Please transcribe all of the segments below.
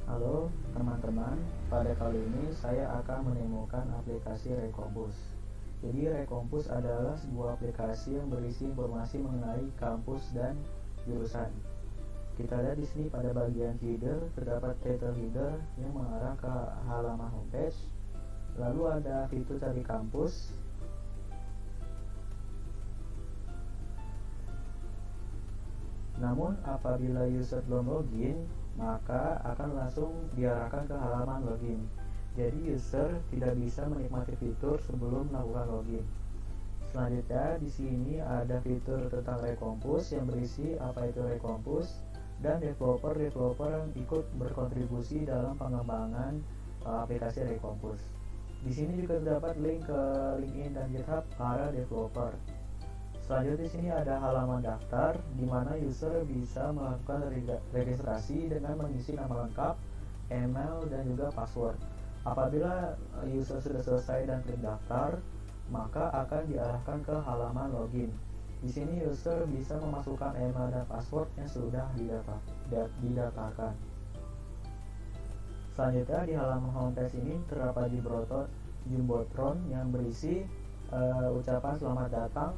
Halo teman-teman, pada kali ini saya akan menemukan aplikasi Recompus. Jadi Recompus adalah sebuah aplikasi yang berisi informasi mengenai kampus dan jurusan. Kita lihat di sini pada bagian header terdapat title header yang mengarah ke halaman homepage. Lalu ada fitur cari kampus. Namun apabila user belum login, maka akan langsung diarahkan ke halaman login. Jadi user tidak bisa menikmati fitur sebelum melakukan login. Selanjutnya di sini ada fitur tentang Recompus yang berisi apa itu Recompus dan developer yang ikut berkontribusi dalam pengembangan aplikasi Recompus. Di sini juga terdapat link ke LinkedIn dan GitHub para developer. Selanjutnya di sini ada halaman daftar di mana user bisa melakukan registrasi dengan mengisi nama lengkap, email dan juga password. Apabila user sudah selesai dan klik daftar, maka akan diarahkan ke halaman login. Di sini user bisa memasukkan email dan password yang sudah didaftarkan. Selanjutnya di halaman homepage ini terdapat jumbotron yang berisi ucapan selamat datang.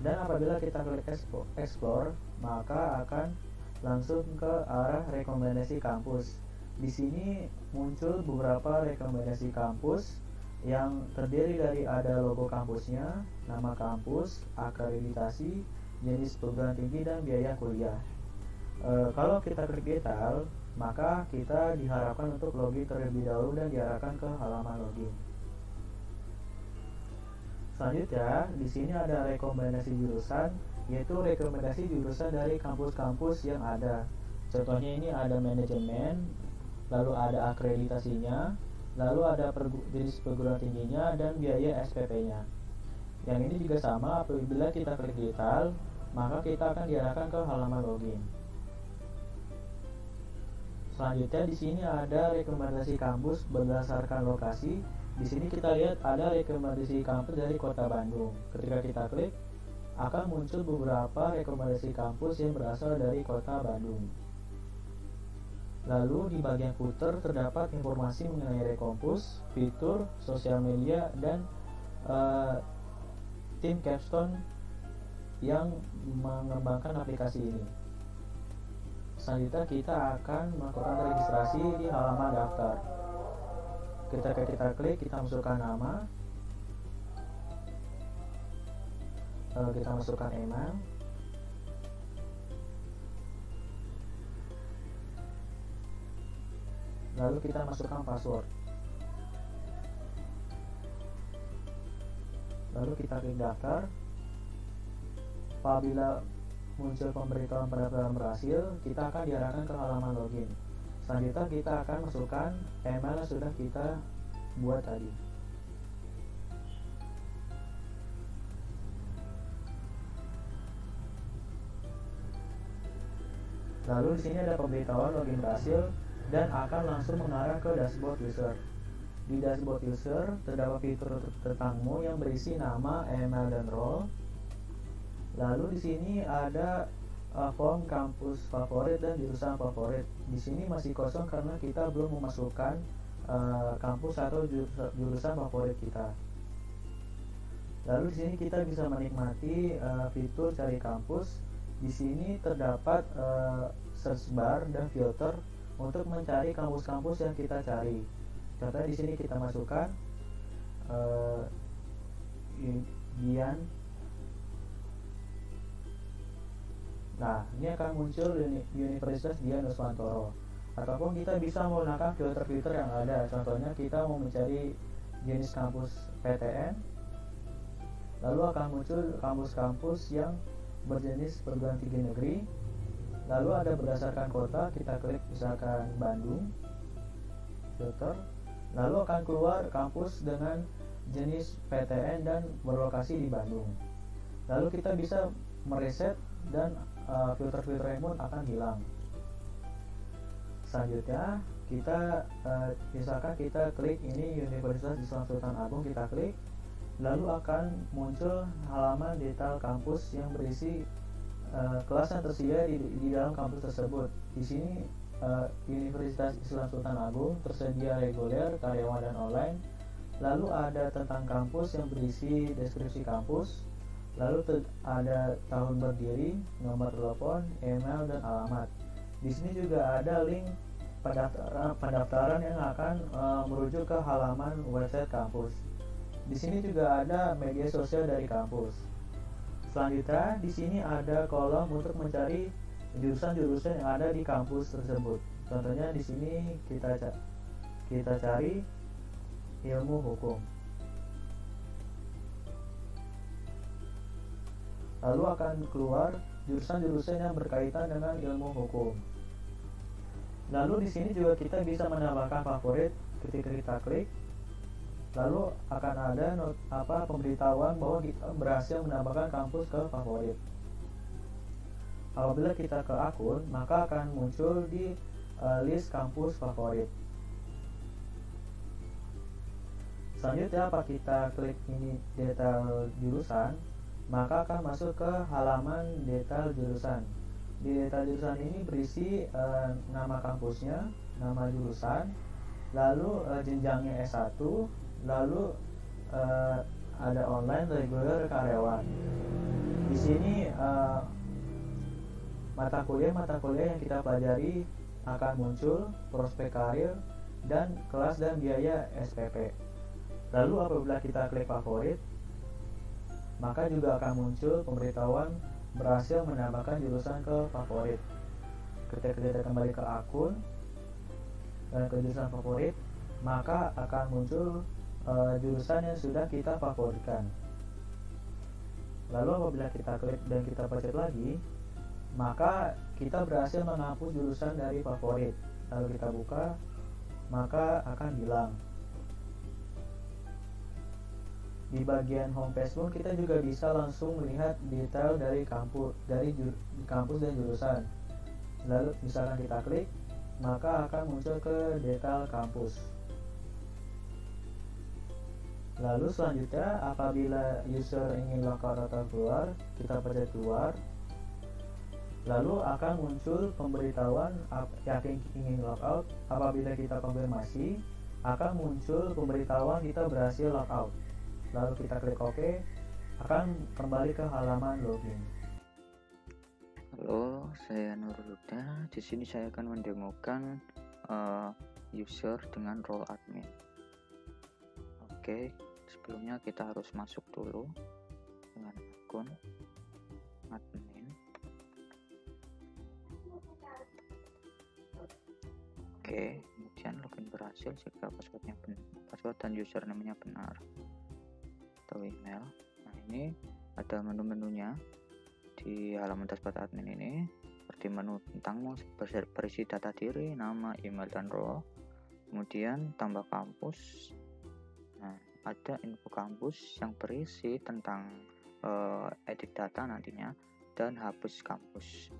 Dan apabila kita klik explore, maka akan langsung ke arah rekomendasi kampus. Di sini muncul beberapa rekomendasi kampus yang terdiri dari ada logo kampusnya, nama kampus, akreditasi, jenis perguruan tinggi dan biaya kuliah. Kalau kita klik detail, maka kita diharapkan untuk login terlebih dahulu dan diarahkan ke halaman login. Selanjutnya, di sini ada rekomendasi jurusan, yaitu rekomendasi jurusan dari kampus-kampus yang ada. Contohnya ini ada manajemen, lalu ada akreditasinya, lalu ada jenis perguruan tingginya dan biaya SPP-nya. Yang ini juga sama, apabila kita klik detail, maka kita akan diarahkan ke halaman login. Selanjutnya di sini ada rekomendasi kampus berdasarkan lokasi. Di sini kita lihat ada rekomendasi kampus dari Kota Bandung. Ketika kita klik, akan muncul beberapa rekomendasi kampus yang berasal dari Kota Bandung. Lalu di bagian footer terdapat informasi mengenai Recompus, fitur, sosial media, dan tim Capstone yang mengembangkan aplikasi ini. Selanjutnya kita akan melakukan registrasi di halaman daftar. Ketika kita klik, kita masukkan nama, kita masukkan email, lalu kita masukkan password, lalu kita klik daftar. Apabila muncul pemberitahuan pendaftaran berhasil, kita akan diarahkan ke halaman login. Selanjutnya kita akan masukkan email yang sudah kita buat tadi. Lalu di sini ada pemberitahuan login berhasil dan akan langsung mengarah ke dashboard user. Di dashboard user terdapat fitur tentangmu yang berisi nama, email dan role. Lalu di sini ada form kampus favorit dan jurusan favorit. Di sini masih kosong karena kita belum memasukkan kampus atau jurusan favorit kita. Lalu di sini kita bisa menikmati fitur cari kampus. Di sini terdapat search bar dan filter untuk mencari kampus-kampus yang kita cari. Contohnya di sini kita masukkan Dian. Nah, ini akan muncul Universitas Dian Nuswantoro. Ataupun kita bisa menggunakan filter-filter yang ada. Contohnya kita mau mencari jenis kampus PTN, lalu akan muncul kampus-kampus yang berjenis perguruan tinggi negeri. Lalu ada berdasarkan kota, kita klik misalkan Bandung, filter, lalu akan keluar kampus dengan jenis PTN dan berlokasi di Bandung. Lalu kita bisa mereset dan filter-filter pun akan hilang. Selanjutnya kita misalkan kita klik ini Universitas Islam Sultan Agung, kita klik, lalu akan muncul halaman detail kampus yang berisi kelas yang tersedia di dalam kampus tersebut. Di sini Universitas Islam Sultan Agung, tersedia reguler, karyawan dan online. Lalu ada tentang kampus yang berisi deskripsi kampus. Lalu ada tahun berdiri, nomor telepon, email dan alamat. Di sini juga ada link pendaftaran yang akan merujuk ke halaman website kampus. Di sini juga ada media sosial dari kampus. Selanjutnya di sini ada kolom untuk mencari jurusan-jurusan yang ada di kampus tersebut. Contohnya di sini kita cari ilmu hukum. Lalu akan keluar jurusan-jurusan yang berkaitan dengan ilmu hukum. Lalu di sini juga kita bisa menambahkan favorit ketika kita klik. Lalu akan ada pemberitahuan bahwa kita berhasil menambahkan kampus ke favorit. Apabila kita ke akun, maka akan muncul di list kampus favorit. Selanjutnya, apa kita klik ini detail jurusan, maka akan masuk ke halaman detail jurusan. Di detail jurusan ini berisi nama kampusnya, nama jurusan, lalu jenjangnya S1, lalu ada online, reguler, karyawan. Di sini mata kuliah yang kita pelajari akan muncul, prospek karir, dan kelas dan biaya SPP. Lalu apabila kita klik favorit, maka juga akan muncul pemberitahuan berhasil menambahkan jurusan ke favorit. Ketika kita kembali ke akun dan ke jurusan favorit, maka akan muncul jurusan yang sudah kita favoritkan. Lalu apabila kita klik dan kita pencet lagi, maka kita berhasil menghapus jurusan dari favorit. Lalu kita buka, maka akan hilang. Di bagian homepage pun kita juga bisa langsung melihat detail dari kampus dan jurusan. Lalu misalkan kita klik, maka akan muncul ke detail kampus. Lalu selanjutnya, apabila user ingin logout atau keluar, kita pencet keluar. Lalu akan muncul pemberitahuan yakin ingin logout. Apabila kita konfirmasi, akan muncul pemberitahuan kita berhasil logout. Lalu kita klik OK, akan kembali ke halaman login. Halo, saya Nurul Huda. Di sini saya akan mendemokan user dengan role admin. Oke, sebelumnya kita harus masuk dulu dengan akun admin. Oke, kemudian login berhasil jika password dan username-nya benar atau email. Nah, ini ada menu-menunya di halaman dashboard admin ini, seperti menu tentang berisi data diri, nama, email, dan role. Kemudian tambah kampus. Nah, ada info kampus yang berisi tentang edit data nantinya, dan hapus kampus.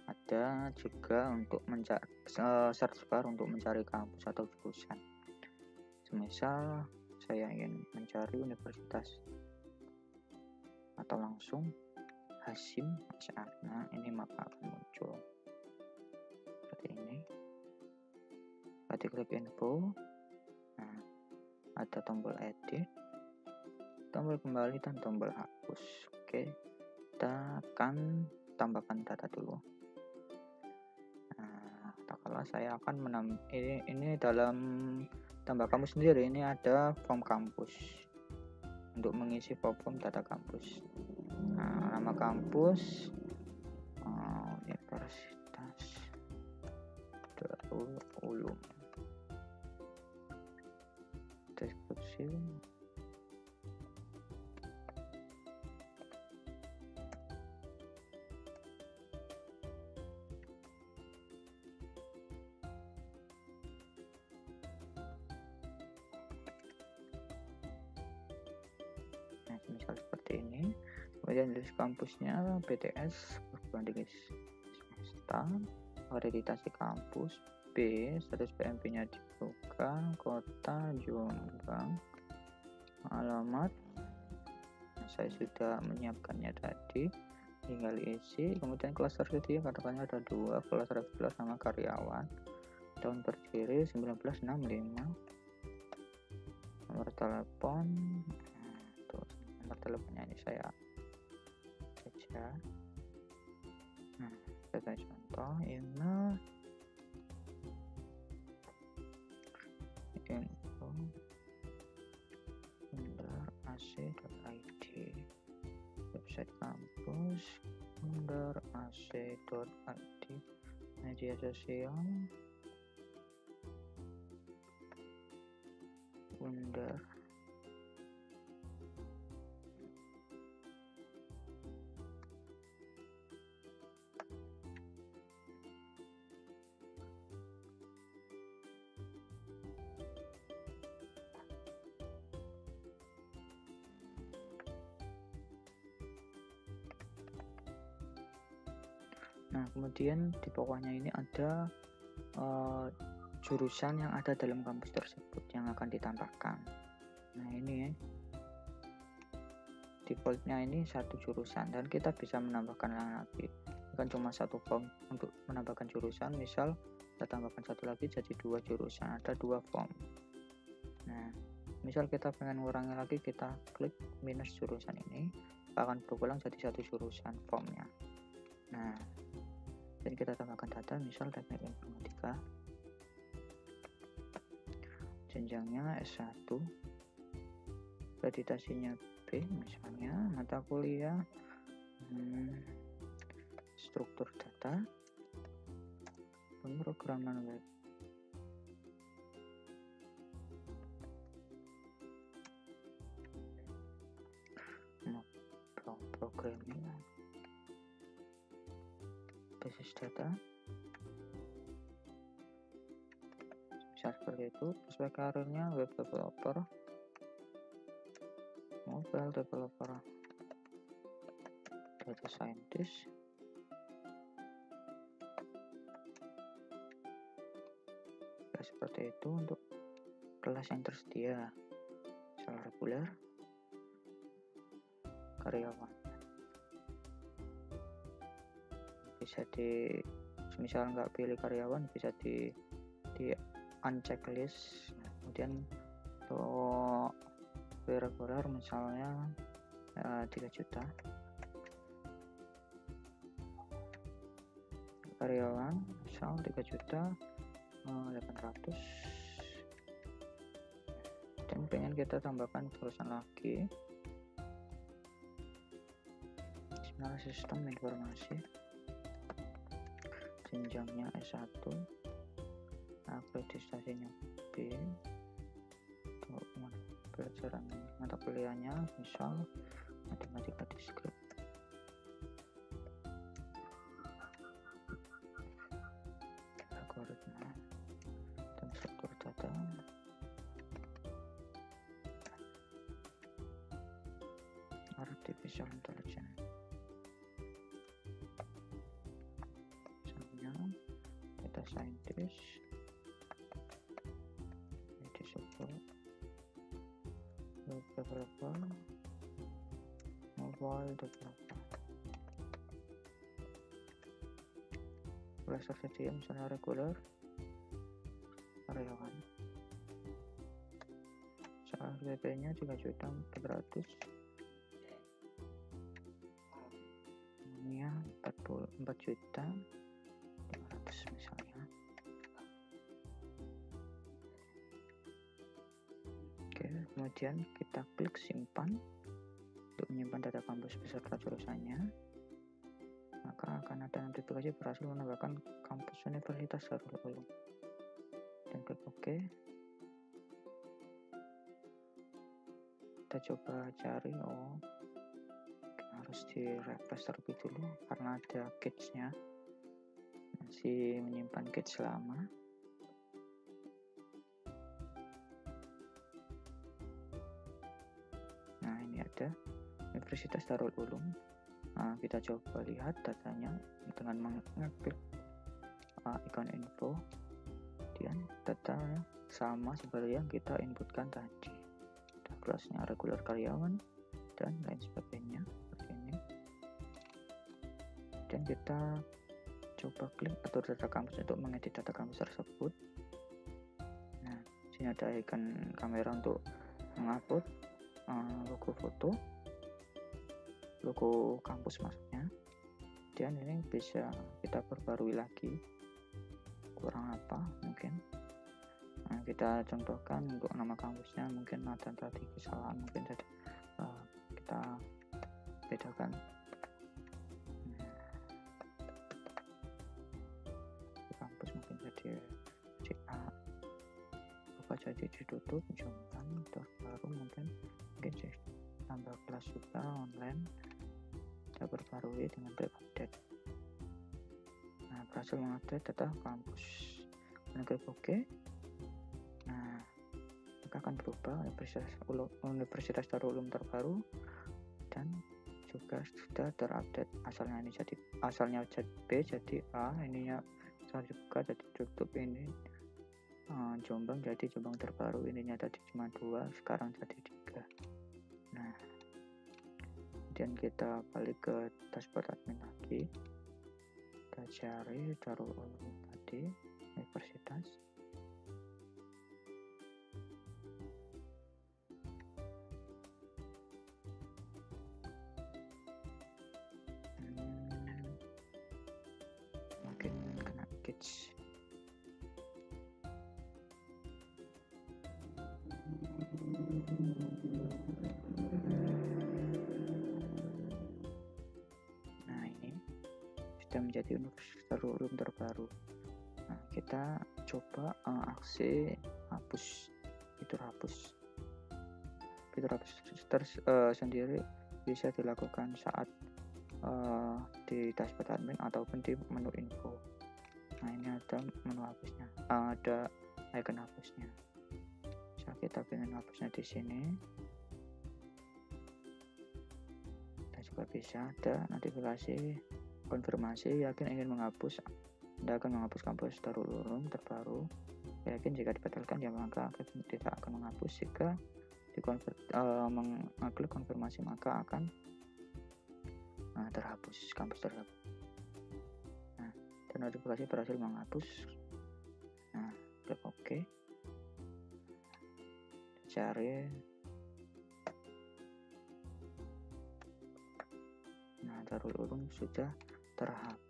Ada juga untuk search bar untuk mencari kampus atau jurusan. Semisal saya ingin mencari universitas atau langsung Hasyim Asy'ari, nah ini maka akan muncul seperti ini. Kita klik info, nah ada tombol edit, tombol kembali, dan tombol hapus. Oke, kita akan tambahkan data dulu. Nah, katakanlah saya akan ini dalam tambah kampus sendiri, ini ada form kampus untuk mengisi form data kampus. Nah, nama kampus Universitas Darul Ulum. Deskripsi. Misal seperti ini. Kemudian jenis kampusnya BTS, perguruan tinggi swasta, akreditasi kampus, B, status PMP-nya dibuka, kota Jombang, alamat, saya sudah menyiapkannya tadi, tinggal isi. Kemudian kelas tersedia katakannya ada 2, kelas reguler sama karyawan. Tahun berdiri 1965. Nomor telepon, terus nomor teleponnya ini saya saja. Nah, kita contoh email info ac.id, website kampus ac.id, media sosial Undar. Nah, kemudian di bawahnya ini ada jurusan yang ada dalam kampus tersebut yang akan ditambahkan. Nah, ini defaultnya ini satu jurusan, dan kita bisa menambahkan lagi, bukan cuma satu form. Untuk menambahkan jurusan, misal kita tambahkan satu lagi jadi 2 jurusan, ada 2 form. Nah, misal kita pengen ngurangi lagi, kita klik minus jurusan ini, akan berulang jadi 1 jurusan formnya. Nah, dan kita tambahkan data, misal teknik informatika, jenjangnya S1, akreditasinya B, misalnya mata kuliah struktur data, pemrograman web. Programming, basis data, bisa seperti itu. Sesuai karirnya web developer, mobile developer, data scientist, ya, seperti itu. Untuk kelas yang tersedia, misal reguler, karyawan, bisa misal nggak pilih karyawan, bisa di uncheck list. Kemudian untuk reguler misalnya 3 juta, karyawan misal 3 juta 800, dan pengen kita tambahkan jurusan lagi, sistem informasi, jenjangnya S1, akreditasinya B, pelajaran mata kuliahnya misal matematika diskrit, algoritma, dan struktur data, artificial intelligence, misalnya data scientist, IT support, web developer, mobile developer. Kelas tersedia misalnya reguler, karyawan, soal PP-nya 3.400.000, ini 44.500.000 misalnya. Oke, kemudian kita klik simpan untuk menyimpan data kampus beserta jurusannya. Maka akan ada notifikasi berhasil menambahkan kampus Universitas Darul Ulum, dan klik OK. Kita coba cari, harus di refresh terlebih dulu karena ada cache-nya, masih menyimpan cache lama. Nah, ini ada Universitas Darul Ulum. Nah, kita coba lihat datanya dengan mengeklik ikon info, kemudian data sama seperti yang kita inputkan tadi. Kelasnya reguler karyawan dan lain sebagainya seperti ini. kemudian kita coba klik atur data kampus untuk mengedit data kampus tersebut. Nah, sini ada icon kamera untuk mengupload logo foto, logo kampus maksudnya. Kemudian ini bisa kita perbarui lagi, kurang apa mungkin. Nah, kita contohkan untuk nama kampusnya, mungkin ada tadi kesalahan, mungkin kita bedakan. Kampus mungkin jadi CA, apa jadi ditutup, Jombang terbaru, mungkin jadi tambah kelas juga online, kita perbarui dengan klik update. Nah, berhasil mengupdate data kampus, dan klik OK. Nah, maka akan berubah Universitas Darul Ulum terbaru, dan juga sudah terupdate. Asalnya B jadi A, ininya dibuka jadi tutup, ini Jombang jadi Jombang terbaru, ininya tadi cuma 2, sekarang jadi 3. Nah, kemudian kita balik ke dashboard admin lagi, kita cari Darul Ulum tadi, universitas. Mungkin kena catch. Nah, ini sudah menjadi Universitas Darul Ulum terbaru. Nah, kita coba aksi hapus, fitur hapus. Fitur hapus sendiri bisa dilakukan saat di dashboard admin ataupun di menu info. Nah, ini ada menu hapusnya, ada icon hapusnya. Bisa kita pilih hapusnya di sini. Kita juga bisa ada notifikasi konfirmasi yakin ingin menghapus. Anda akan menghapus kampus Darul Ulum terbaru. Yakin jika dibatalkan ya maka tidak akan menghapus. Jika mengklik konfirmasi maka akan terhapus kampus tersebut. Nah, dan notifikasi berhasil menghapus. Nah, klik OK. Cari. Nah, Darul Ulum sudah terhapus.